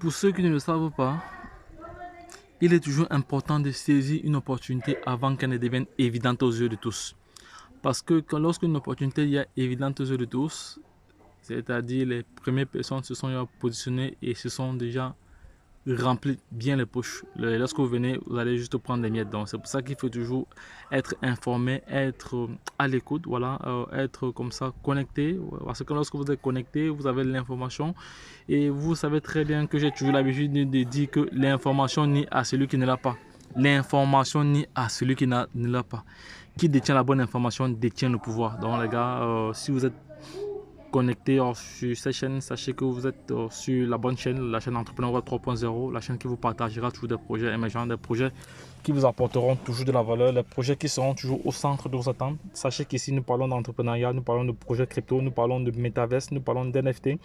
Pour ceux qui ne le savent pas, il est toujours important de saisir une opportunité avant qu'elle ne devienne évidente aux yeux de tous. Parce que lorsque une opportunité est évidente aux yeux de tous, c'est-à-dire les premières personnes se sont positionnées et se sont déjà remplies bien les poches. Lorsque vous venez, vous allez juste prendre des miettes. Donc c'est pour ça qu'il faut toujours être informé, être à l'écoute, voilà, être comme ça connecté. Parce que lorsque vous êtes connecté, vous avez l'information et vous savez très bien que j'ai toujours l'habitude de dire que l'information n'est à celui qui ne l'a pas. L'information n'est à celui qui ne l'a pas. Qui détient la bonne information détient le pouvoir. Donc les gars, si vous êtes connecté sur cette chaîne, sachez que vous êtes sur la bonne chaîne, la chaîne Entrepreneur Web 3.0, la chaîne qui vous partagera toujours des projets émergents, des projets qui vous apporteront toujours de la valeur, les projets qui seront toujours au centre de vos attentes. Sachez qu'ici, nous parlons d'entrepreneuriat, nous parlons de projets crypto, nous parlons de métaverse, nous parlons d'NFT.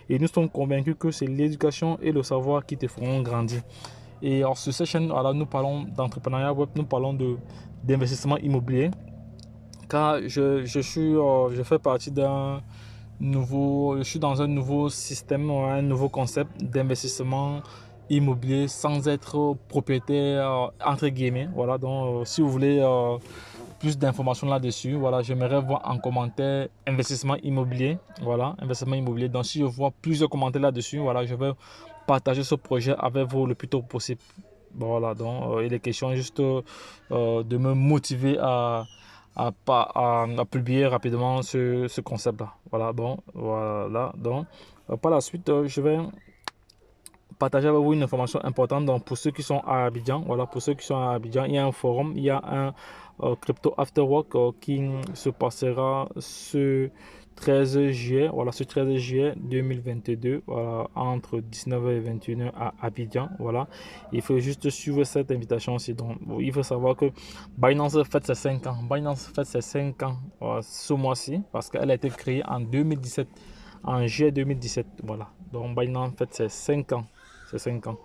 Et nous sommes convaincus que c'est l'éducation et le savoir qui te feront grandir. Et alors, sur cette chaîne, voilà, nous parlons d'entrepreneuriat web, nous parlons d'investissement immobilier. Car je fais partie je suis dans un nouveau système, un nouveau concept d'investissement immobilier sans être propriétaire entre guillemets. Voilà, donc si vous voulez plus d'informations là-dessus, voilà, j'aimerais voir en commentaire investissement immobilier. Voilà, investissement immobilier. Donc si je vois plusieurs commentaires là-dessus, voilà, je vais partager ce projet avec vous le plus tôt possible. Voilà, donc il est question juste de me motiver à publier rapidement ce concept-là. Voilà, bon, voilà. Donc, par la suite, je vais partager avec vous une information importante. Donc, pour ceux qui sont à Abidjan, voilà, pour ceux qui sont à Abidjan, il y a un forum, il y a un Crypto After Work qui se passera ce 13 juillet, voilà, ce 13 juillet 2022, voilà, entre 19h et 21h à Abidjan, voilà. Il faut juste suivre cette invitation aussi. Donc, il faut savoir que Binance fête ses 5 ans. Binance fête ses 5 ans ce mois-ci parce qu'elle a été créée en 2017, en juillet 2017, voilà. Donc, Binance fête ses 5 ans. C'est 5 ans.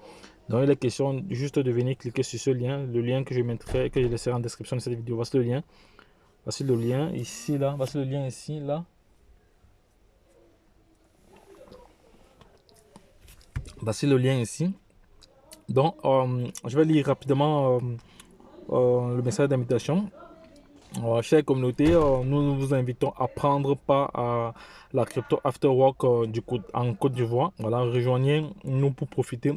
Donc il est question juste de venir cliquer sur ce lien, le lien que je mettrai, que je laisserai en description de cette vidéo. Voici le lien. Voici le lien ici, là. Voici le lien ici, là. Voici le lien ici. Donc je vais lire rapidement le message d'invitation. Chère communauté, nous vous invitons à prendre part à la Crypto After Work en Côte d'Ivoire. Voilà, rejoignez-nous pour profiter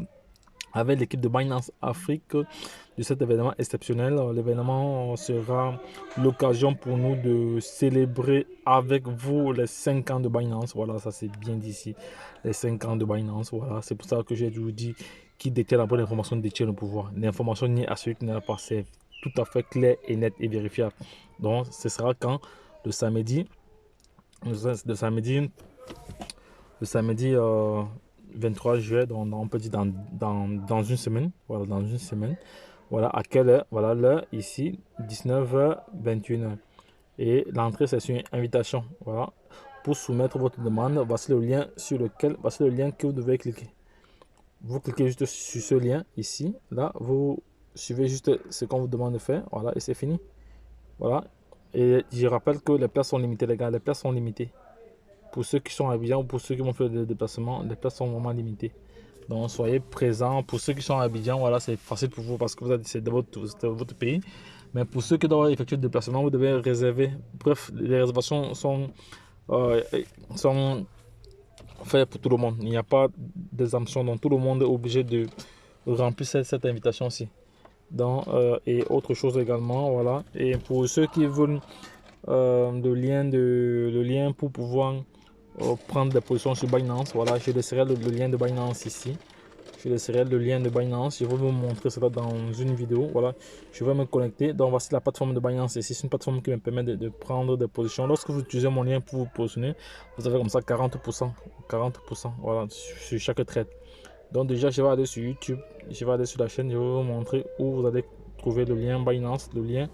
avec l'équipe de Binance Afrique de cet événement exceptionnel. L'événement sera l'occasion pour nous de célébrer avec vous les 5 ans de Binance. Voilà, ça c'est bien d'ici, les 5 ans de Binance. Voilà, c'est pour ça que j'ai toujours dit qui détient la bonne information détient le pouvoir. L'information n'est à celui qui ne l'a pas, c'est tout à fait clair et net et vérifiable. Donc, ce sera quand le samedi 23 juillet, donc on peut dire dans une semaine. Voilà, dans une semaine. Voilà, à quelle heure? Voilà l'heure ici, 19h, 21h. Et l'entrée, c'est sur une invitation. Voilà. Pour soumettre votre demande, voici le lien voici le lien que vous devez cliquer. Vous cliquez juste sur ce lien ici. Là, vous suivez juste ce qu'on vous demande de faire. Voilà, et c'est fini. Voilà. Et je rappelle que les places sont limitées, les gars. Les places sont limitées. Pour ceux qui sont à Abidjan ou pour ceux qui vont faire des déplacements, les places sont vraiment limitées. Donc soyez présents. Pour ceux qui sont à Abidjan, voilà, c'est facile pour vous parce que c'est de votre pays. Mais pour ceux qui doivent effectuer le déplacement, vous devez réserver. Bref, les réservations sont faites pour tout le monde. Il n'y a pas d'exemption. Donc tout le monde est obligé de remplir cette invitation-ci. Donc, et autre chose également, voilà. Et pour ceux qui veulent le lien pour pouvoir prendre des positions sur Binance, voilà, je laisserai le lien de Binance ici. Je laisserai le lien de Binance. Je vais vous montrer cela dans une vidéo. Voilà, je vais me connecter. Donc, voici la plateforme de Binance ici. C'est une plateforme qui me permet de prendre des positions. Lorsque vous utilisez mon lien pour vous positionner, vous avez comme ça 40%, voilà, sur chaque trade. Donc, déjà, je vais aller sur YouTube. Je vais aller sur la chaîne. Je vais vous montrer où vous allez trouver le lien Binance, le lien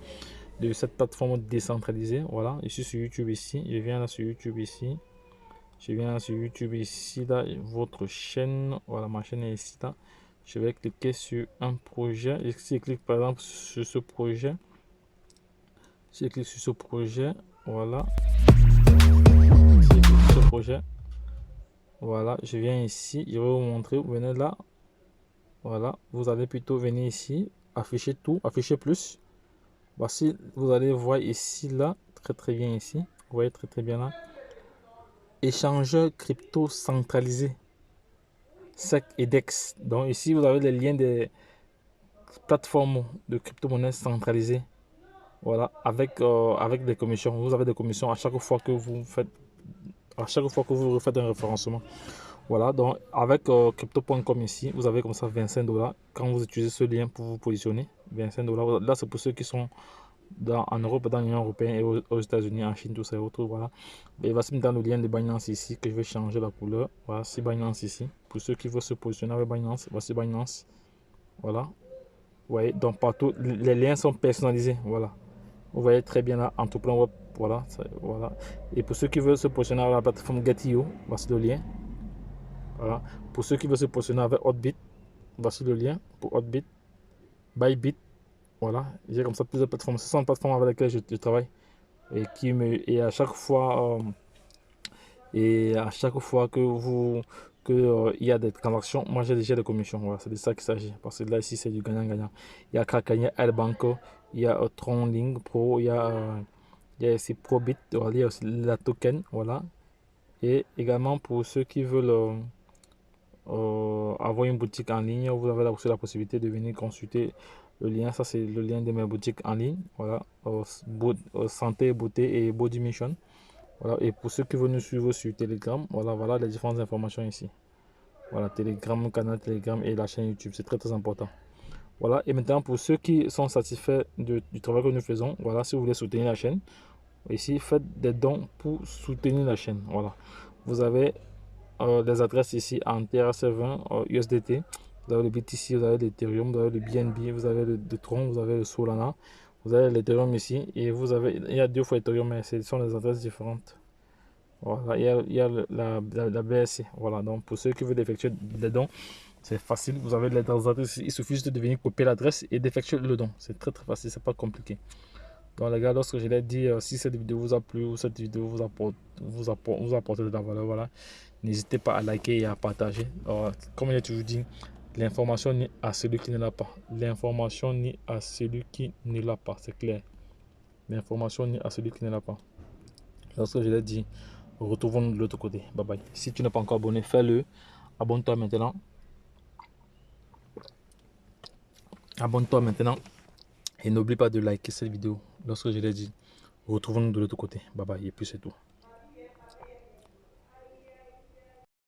de cette plateforme décentralisée. Voilà, ici sur YouTube ici. Je viens là sur YouTube ici. Je viens sur YouTube ici, là, votre chaîne, voilà, ma chaîne est ici, là. Je vais cliquer sur un projet. Si je clique par exemple sur ce projet, si je clique sur ce projet, voilà. Si je clique sur ce projet, voilà, je viens ici, je vais vous montrer, vous venez là, Voilà, vous allez plutôt venir ici, afficher tout, afficher plus. Voici, vous allez voir ici, là, très bien ici. Vous voyez très bien là. Échangeur crypto centralisé. SEC et DEX. Donc ici, vous avez les liens des plateformes de crypto-monnaies centralisées. Voilà, avec des commissions. Vous avez des commissions à chaque fois que vous faites, refaites un référencement. Voilà, donc avec crypto.com ici, vous avez comme ça 25 $ quand vous utilisez ce lien pour vous positionner. 25 $. Là, c'est pour ceux qui sont en Europe, dans l'Union européenne et aux États-Unis, en Chine, tout ça et autres. Voilà. Et voici dans le lien de Binance ici que je vais changer la couleur. Voici Binance ici. Pour ceux qui veulent se positionner avec Binance, voici Binance. Voilà. Vous voyez, donc partout, les liens sont personnalisés. Voilà. Vous voyez très bien là, Entrepreneur Web. Voilà, voilà. Et pour ceux qui veulent se positionner avec la plateforme Get.io, voici le lien. Voilà. Pour ceux qui veulent se positionner avec Hotbit, voici le lien pour Hotbit. Bybit. Voilà. J'ai comme ça plusieurs plateformes. Ce sont les plateformes avec lesquelles je travaille. Et à chaque fois que il y a des transactions, moi j'ai déjà des commissions. Voilà, c'est de ça qu'il s'agit. Parce que là ici c'est du gagnant-gagnant. Il y a Kraken, il y a Airbanco, il y a Tronlink Pro, il y a aussi Probit, voilà, il y a aussi la token, voilà. Et également pour ceux qui veulent avoir une boutique en ligne, vous avez aussi la possibilité de venir consulter le lien. Ça c'est le lien de mes boutiques en ligne, voilà. Santé, beauté et body mission. Voilà, et pour ceux qui veulent nous suivre sur Telegram, voilà les différentes informations ici. Voilà, Telegram, canal Telegram et la chaîne YouTube, c'est très important. Voilà, et maintenant pour ceux qui sont satisfaits du travail que nous faisons, voilà, si vous voulez soutenir la chaîne, ici faites des dons pour soutenir la chaîne. Voilà, vous avez les adresses ici en TRC20 USDT, vous avez le BTC, vous avez l'Ethereum, vous avez le BNB, vous avez le Tron, vous avez le Solana, vous avez l'Ethereum ici, et il y a 2 fois Ethereum, mais ce sont des adresses différentes. Voilà, il y a la BSC. Voilà, donc pour ceux qui veulent effectuer des dons, c'est facile. Vous avez les adresses. Il suffit juste de venir copier l'adresse et d'effectuer le don. C'est très facile, c'est pas compliqué. Donc les gars, lorsque je l'ai dit, si cette vidéo vous a plu ou cette vidéo vous apporte de la valeur, voilà, n'hésitez pas à liker et à partager. Comme j'ai toujours dit, l'information ni à celui qui ne l'a pas. L'information ni à celui qui ne l'a pas, c'est clair. L'information ni à celui qui ne l'a pas. Lorsque je l'ai dit, retrouvons-nous de l'autre côté. Bye bye. Si tu n'es pas encore abonné, fais-le. Abonne-toi maintenant. Abonne-toi maintenant. Et n'oublie pas de liker cette vidéo. Lorsque je l'ai dit, retrouvons-nous de l'autre côté. Bye bye. Et puis c'est tout.